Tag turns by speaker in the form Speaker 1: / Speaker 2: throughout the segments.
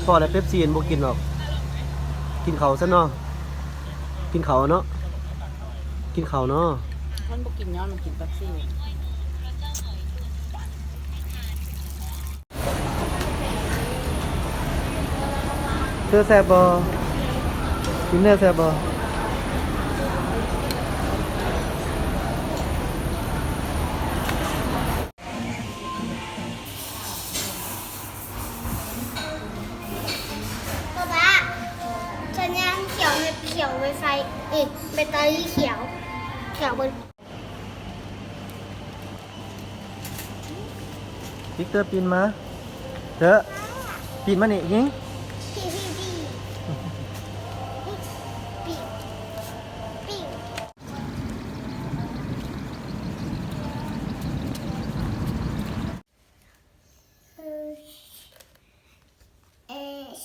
Speaker 1: พอแล้วเป๊ปซี่บ่กินหรอกกินเขาซะเนาะกินเขาเนาะกินเขาเนาะ
Speaker 2: มันบ่กินเนาะมันกินเป๊ปซี่
Speaker 1: เธอแซ่บบ่กินเนื้อแซ่บบ่
Speaker 3: สัญญาณเขียวเขียวไวไฟแบตเตอรี่เขียวบน
Speaker 1: วิกเตอร์ปีนมาเถอะปีนมานี่ยิง
Speaker 3: พี่ปีเอส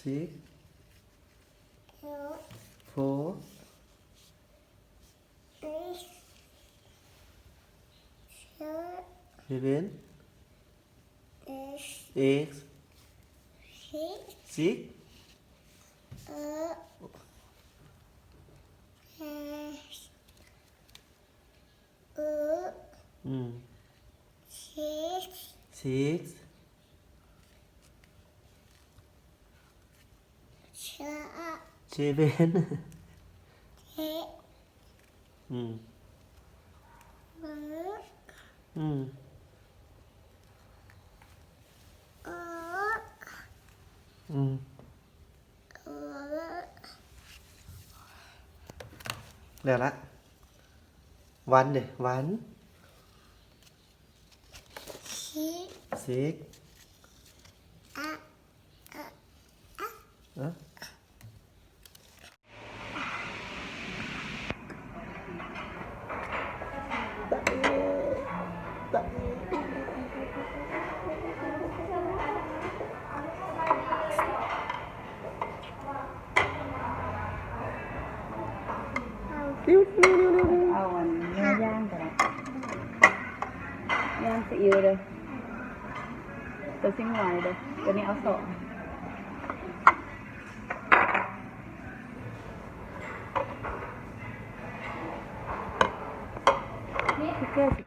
Speaker 1: six four seven eight six six seven อืมแล้วละวันเด้วันsix
Speaker 2: เอาอันเนื้อย่างกันนะย่างซีอิ๊วเลยตัวซิ่งไวเลยตัวนี้เอาสองนี่คือเกลือ